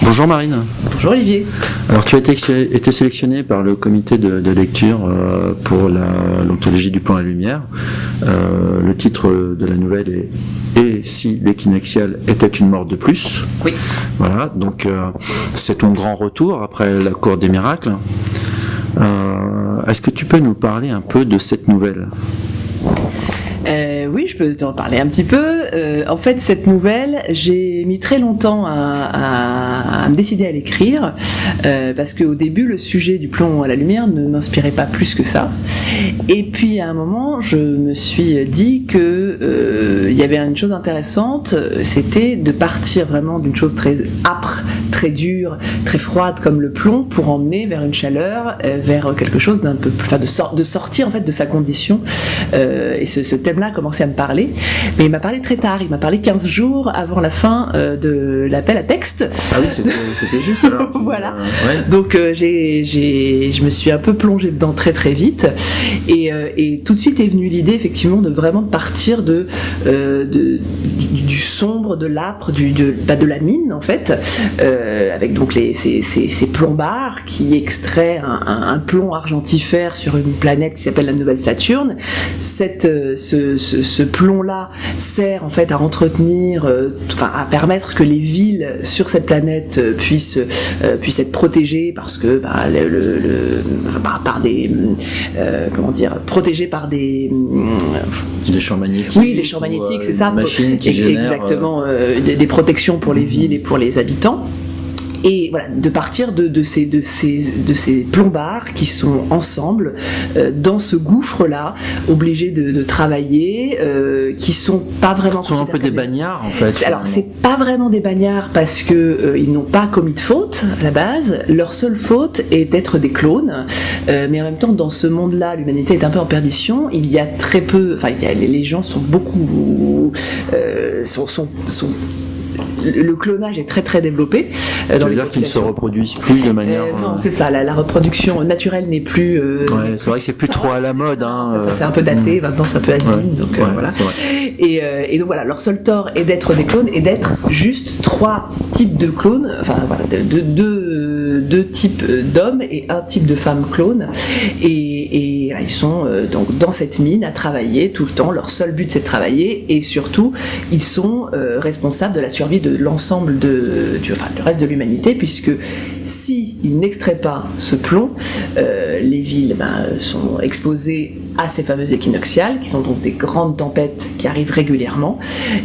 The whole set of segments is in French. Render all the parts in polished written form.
Bonjour Marine. Bonjour Olivier. Alors tu as été sélectionnée par le comité de lecture pour l'anthologie du plan à la lumière. Le titre de la nouvelle est « Et si l'équinoxial était une mort de plus ?» Oui. Voilà, donc c'est ton grand retour après la cour des miracles. Est-ce que tu peux nous parler un peu de cette nouvelle ? Oui, je peux t'en parler un petit peu. En fait, cette nouvelle, j'ai mis très longtemps à me décider à l'écrire parce qu'au début, le sujet du plomb à la lumière ne m'inspirait pas plus que ça. Et puis, à un moment, je me suis dit que il y avait une chose intéressante, c'était de partir vraiment d'une chose très âpre, très dure, très froide comme le plomb, pour emmener vers une chaleur, vers quelque chose d'un peu plus, de sortir en fait de sa condition. Et ce thème-là a commencé à me parler, mais il m'a parlé très tard, il m'a parlé 15 jours avant la fin de l'appel à texte. Ah oui, c'était juste alors. Voilà. Ouais. Donc je me suis un peu plongée dedans très très vite, et tout de suite est venue l'idée effectivement de vraiment partir du sombre, de l'âpre, de la mine en fait, avec donc ces plombards qui extraient un plomb argentifère sur une planète qui s'appelle la Nouvelle Saturne. Ce plomb-là sert en fait à entretenir, à permettre que les villes sur cette planète puissent être protégées parce que protégées par des champs magnétiques. Oui, des champs magnétiques, c'est ça. Machines qui génèrent, exactement, des protections pour les villes et pour les habitants. Et voilà, de partir de ces plombards qui sont ensemble dans ce gouffre-là, obligés de travailler, qui sont pas vraiment. Ce sont un peu des bagnards en fait. Alors c'est pas vraiment des bagnards parce que ils n'ont pas commis de faute à la base. Leur seule faute est d'être des clones. Mais en même temps, dans ce monde-là, l'humanité est un peu en perdition. Il y a très peu. Enfin, les gens sont beaucoup. Le clonage est très très développé. Ça veut dire qu'ils ne se reproduisent plus de manière. Non, c'est ça. La reproduction naturelle n'est plus. C'est vrai que c'est plus trop à la mode. Hein, ça c'est un peu daté. Maintenant, c'est un peu has-been. Donc voilà. Et donc voilà, leur seul tort est d'être des clones et d'être juste 3 types de clones. Enfin voilà, deux types d'hommes et un type de femmes clones. Et ils sont donc dans cette mine à travailler tout le temps. Leur seul but c'est de travailler, et surtout ils sont responsables de la survie de l'ensemble du reste de l'humanité, puisque si ils n'extraient pas ce plomb, les villes sont exposées à ces fameuses équinoxiales, qui sont donc des grandes tempêtes qui arrivent régulièrement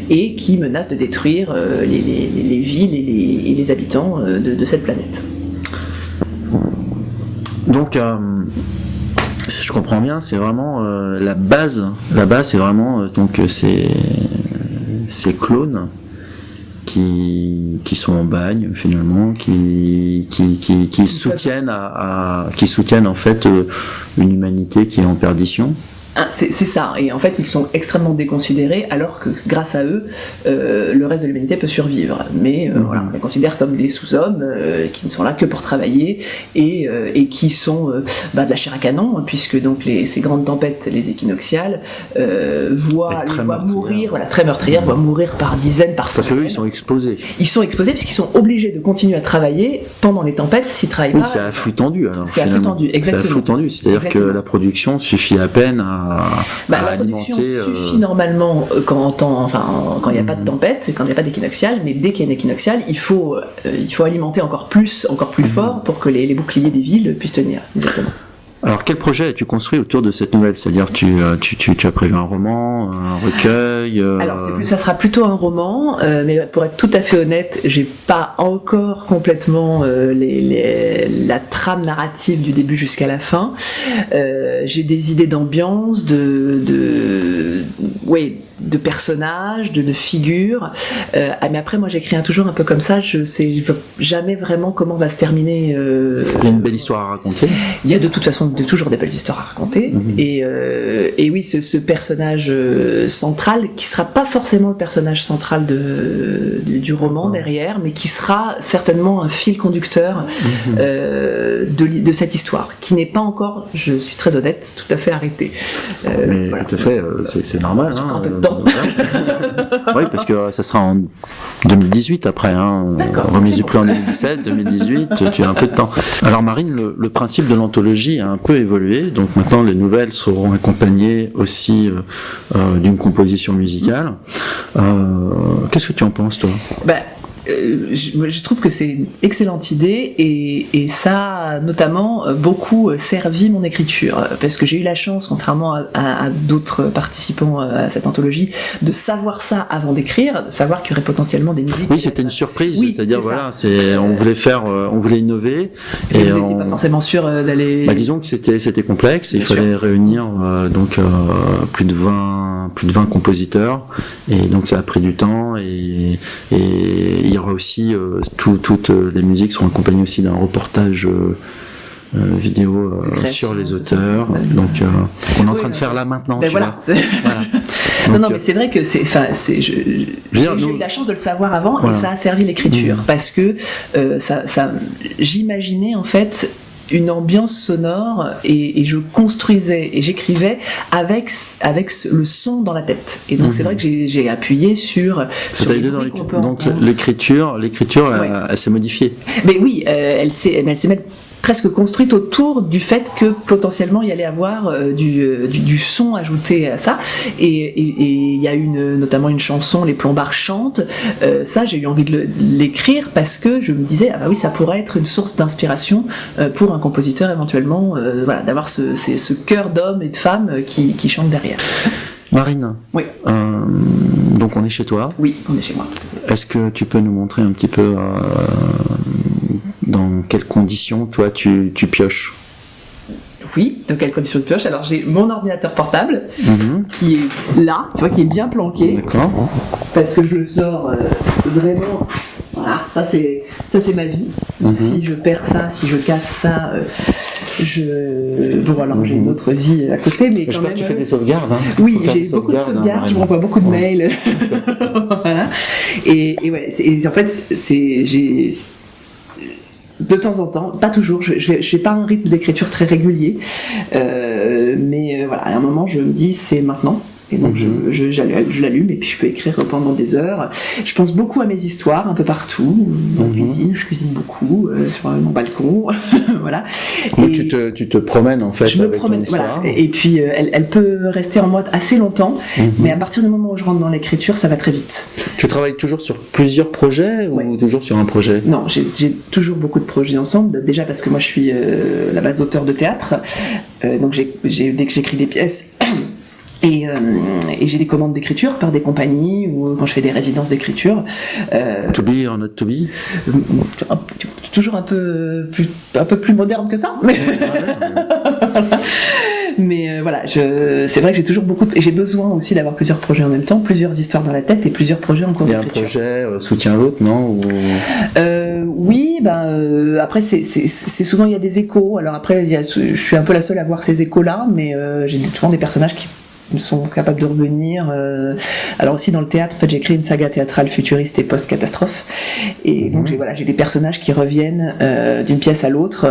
et qui menacent de détruire les villes et les habitants de cette planète. Donc, si je comprends bien, c'est vraiment la base. La base, c'est vraiment ces clones qui sont en bagne finalement, qui soutiennent en fait une humanité qui est en perdition. C'est ça, et en fait ils sont extrêmement déconsidérés, alors que grâce à eux le reste de l'humanité peut survivre, mais voilà, on les considère comme des sous-hommes qui ne sont là que pour travailler et qui sont de la chair à canon, puisque donc ces grandes tempêtes, les équinoxiales, voient mourir, très meurtrières, voient mourir par dizaines, par centaines. Parce qu'eux ils sont exposés. Ils sont exposés puisqu'ils sont obligés de continuer à travailler pendant les tempêtes s'ils travaillent pas. C'est à flux tendu alors. C'est à flux tendu, exactement. C'est à flux tendu, c'est-à-dire que la production suffit à peine à la alimenter. production suffit normalement quand il n'y a pas de tempête, quand il n'y a pas d'équinoxial, mais dès qu'il y a une équinoxiale, il faut alimenter encore plus fort pour que les boucliers des villes puissent tenir. Exactement. Alors, quel projet as-tu construit autour de cette nouvelle ? C'est-à-dire, tu as prévu un roman, un recueil Alors, ça sera plutôt un roman, mais pour être tout à fait honnête, j'ai pas encore complètement la trame narrative du début jusqu'à la fin. J'ai des idées d'ambiance, de personnages, de figures. Mais après, moi, j'écris toujours un peu comme ça. Je sais jamais vraiment comment va se terminer. Il y a une belle histoire à raconter. Il y a de toute façon toujours des belles histoires à raconter. Et oui, ce personnage central, qui sera pas forcément le personnage central du roman derrière, mais qui sera certainement un fil conducteur de cette histoire, qui n'est pas encore, je suis très honnête, tout à fait arrêtée. Mais tout à fait, c'est normal. Un peu de temps temps. Oui, parce que ça sera en 2018 après, remise du prix en 2017, 2018, tu as un peu de temps. Alors Marine, le principe de l'anthologie a un peu évolué, donc maintenant les nouvelles seront accompagnées aussi d'une composition musicale. Qu'est-ce que tu en penses, toi? Je trouve que c'est une excellente idée et ça a notamment beaucoup servi mon écriture parce que j'ai eu la chance, contrairement à d'autres participants à cette anthologie, de savoir ça avant d'écrire, de savoir qu'il y aurait potentiellement des musiques. Oui, c'était une surprise, c'est-à-dire on voulait innover et vous n'étiez pas forcément sûr d'aller. Disons que c'était complexe, il fallait réunir plus de 20 compositeurs et donc ça a pris du temps et il y aura aussi toutes les musiques seront accompagnées aussi d'un reportage vidéo sur les auteurs. Donc on est en train de faire là maintenant. Voilà. Donc, non, mais c'est vrai que j'ai eu la chance de le savoir avant et ça a servi l'écriture parce que j'imaginais en fait une ambiance sonore et je construisais et j'écrivais avec le son dans la tête. Et donc c'est vrai que j'ai appuyé sur les donc l'écriture elle s'est modifiée. Mais oui, elle s'est même presque construite autour du fait que potentiellement il y allait avoir du son ajouté à ça et il y a notamment une chanson, Les Plombards chantent, ça j'ai eu envie de l'écrire parce que je me disais oui, ça pourrait être une source d'inspiration pour un compositeur éventuellement, d'avoir ce chœur d'hommes et de femmes qui chantent derrière. Marine, oui. Donc on est chez toi. Oui, on est chez moi. Est-ce que tu peux nous montrer un petit peu dans quelles conditions toi tu pioches? Oui, dans quelles conditions de pioche? Alors j'ai mon ordinateur portable qui est là, tu vois, qui est bien planqué. D'accord. Parce que je le sors vraiment. Voilà, ça c'est ma vie. Si je perds ça, si je casse ça, alors j'ai une autre vie à côté, mais quand même. Que tu fais des sauvegardes. Oui, j'ai beaucoup de sauvegardes, je m'envoie beaucoup de mails. Voilà. Et en fait, de temps en temps, pas toujours, je n'ai pas un rythme d'écriture très régulier, mais à un moment je me dis c'est maintenant. Et donc je l'allume et puis je peux écrire pendant des heures. Je pense beaucoup à mes histoires un peu partout. Dans la cuisine, je cuisine beaucoup, sur mon balcon, voilà. Donc et tu te promènes en fait avec ton histoire. Voilà. Et puis elle peut rester en moi assez longtemps, mais à partir du moment où je rentre dans l'écriture, ça va très vite. Tu travailles toujours sur plusieurs projets ou toujours sur un projet? Non, j'ai toujours beaucoup de projets ensemble. Déjà parce que moi je suis à la base auteur de théâtre, donc dès que j'écris des pièces. Et j'ai des commandes d'écriture par des compagnies ou quand je fais des résidences d'écriture. To be or not to be? Toujours un peu plus moderne que ça. Mais voilà, c'est vrai que j'ai toujours et j'ai besoin aussi d'avoir plusieurs projets en même temps, plusieurs histoires dans la tête et plusieurs projets en cours d'écriture. Et un projet soutient l'autre, non? Oui, après c'est souvent il y a des échos. Alors après je suis un peu la seule à voir ces échos-là, mais j'ai souvent des personnages qui sont capables de revenir. Alors aussi dans le théâtre, en fait, j'ai créé une saga théâtrale futuriste et post-catastrophe. Et donc j'ai des personnages qui reviennent d'une pièce à l'autre.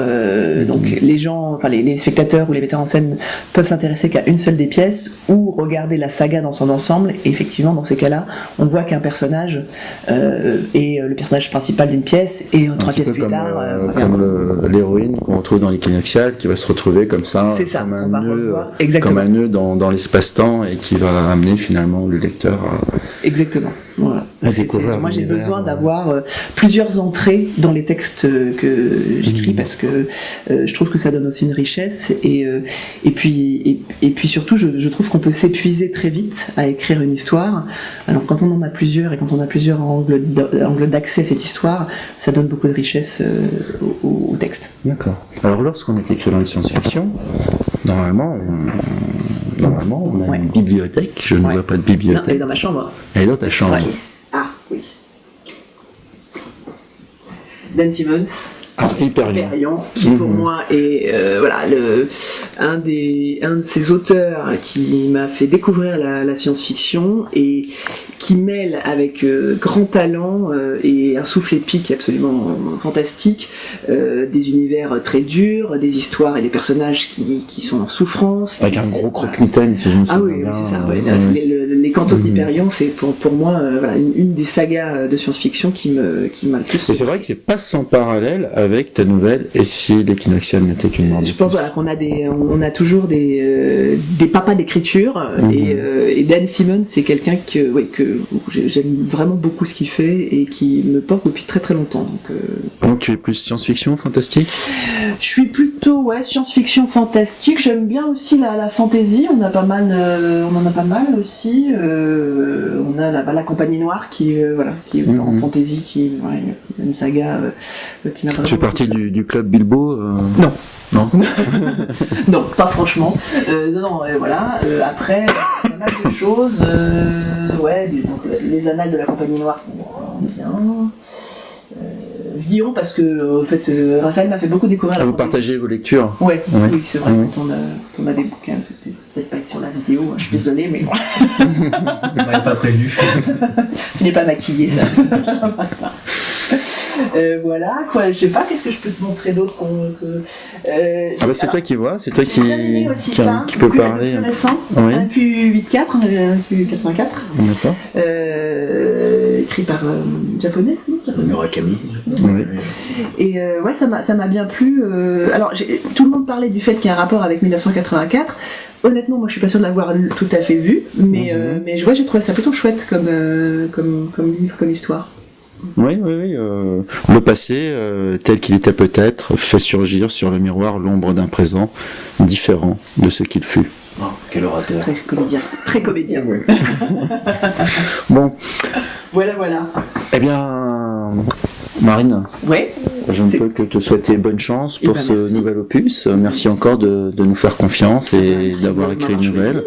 Donc les spectateurs ou les metteurs en scène peuvent s'intéresser qu'à une seule des pièces ou regarder la saga dans son ensemble. Et effectivement, dans ces cas-là, on voit qu'un personnage est le personnage principal d'une pièce et trois pièces plus tard. Comme l'héroïne qu'on retrouve dans l'Equinoxial qui va se retrouver comme ça, comme un nœud dans l'espace-temps et qui va amener finalement le lecteur à... Exactement. Voilà. Moi j'ai besoin d'avoir plusieurs entrées dans les textes que j'écris parce que je trouve que ça donne aussi une richesse et puis surtout je trouve qu'on peut s'épuiser très vite à écrire une histoire. Alors quand on en a plusieurs et quand on a plusieurs angles d'accès à cette histoire, ça donne beaucoup de richesse au texte. D'accord. Alors lorsqu'on est écrivain de science-fiction, normalement on a une bibliothèque. Je ne vois pas de bibliothèque. Non, elle est dans ma chambre. Elle est dans ta chambre. Ouais. Ah oui. Dan Simmons. Hyperion, qui pour moi est un de ces auteurs qui m'a fait découvrir la science-fiction et qui mêle avec grand talent et un souffle épique absolument fantastique des univers très durs, des histoires et des personnages qui sont en souffrance. Avec un gros croque-mitaine, si je me souviens bien. Oui, c'est ça. les Cantos d'Hyperion, c'est pour moi voilà, une des sagas de science-fiction qui m'a le plus. Et c'est vrai que c'est pas sans parallèle avec ta nouvelle Et si l'équinoxial n'était qu'une mort. Je pense voilà, qu'on a on a toujours des papas d'écriture et Dan Simmons, c'est quelqu'un que j'aime vraiment beaucoup ce qu'il fait et qui me porte depuis très très longtemps. Donc tu es plus science-fiction, fantastique ? Je suis plutôt science-fiction fantastique. J'aime bien aussi la fantasy. On en a pas mal aussi. On a la Compagnie Noire qui est en fantasy, qui est une saga qui m'a. Tu fais partie du club Bilbo Non. Non. Non, pas franchement. Voilà. Après, pas mal de choses. Donc, les Annales de la Compagnie Noire sont bien. Guillaume, parce que en fait, Raphaël m'a fait beaucoup découvrir. Vous partagez vos lectures. Oui, c'est vrai. Quand on a des bouquins, peut-être pas être sur la vidéo. Je suis désolée, mais bon. On m'avait pas prévu. Tu n'es pas maquillée, ça. Voilà, quoi, je sais pas, qu'est-ce que je peux te montrer d'autre c'est toi qui vois, c'est toi qui peut parler. Plus récent, un Q84, un Q84. D'accord. Écrit par japonais, Murakami. Oui. Et ça m'a bien plu. Alors, tout le monde parlait du fait qu'il y a un rapport avec 1984. Honnêtement, moi je suis pas sûre de l'avoir tout à fait vu, mais j'ai trouvé ça plutôt chouette comme livre, comme histoire. Oui. Le passé, tel qu'il était peut-être, fait surgir sur le miroir l'ombre d'un présent différent de ce qu'il fut. Oh, quel orateur. Très comédien. Oui. Bon. Voilà. Eh bien, Marine. Oui. Je ne peux que te souhaiter bonne chance pour ce nouvel opus. Merci encore de nous faire confiance et d'avoir écrit une nouvelle.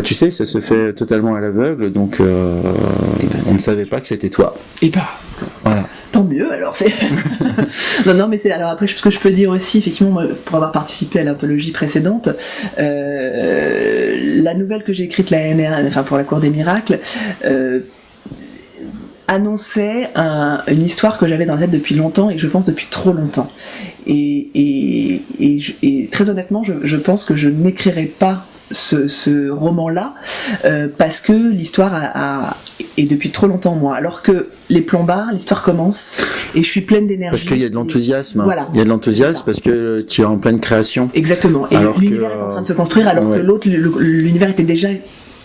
Tu sais, ça se fait totalement à l'aveugle, donc on ne savait pas que c'était toi. Voilà. Tant mieux, alors c'est. non, mais c'est. Alors après, ce que je peux dire aussi, effectivement, moi, pour avoir participé à l'anthologie précédente, la nouvelle que j'ai écrite l'année dernière, pour la Cour des Miracles, annonçait une histoire que j'avais dans la tête depuis longtemps et que je pense depuis trop longtemps. Et très honnêtement, je pense que je n'écrirai pas ce roman-là parce que l'histoire est depuis trop longtemps en moi. Alors que les Plombards, l'histoire commence et je suis pleine d'énergie. Parce qu'il y a de l'enthousiasme. Voilà. Il y a de l'enthousiasme parce que tu es en pleine création. Exactement. Et l'univers est en train de se construire alors que l'autre, l'univers était déjà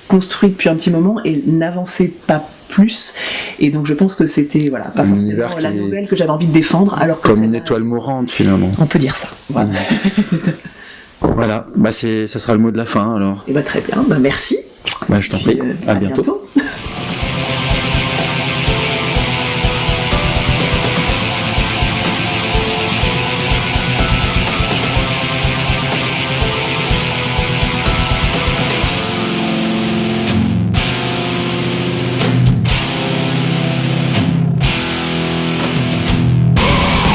construit depuis un petit moment et n'avançait pas plus, et donc je pense que c'était pas forcément la nouvelle que j'avais envie de défendre, alors que comme une étoile mourante finalement. On peut dire ça. Voilà. Voilà, ça sera le mot de la fin alors. Et très bien, merci. Je t'en prie, à bientôt.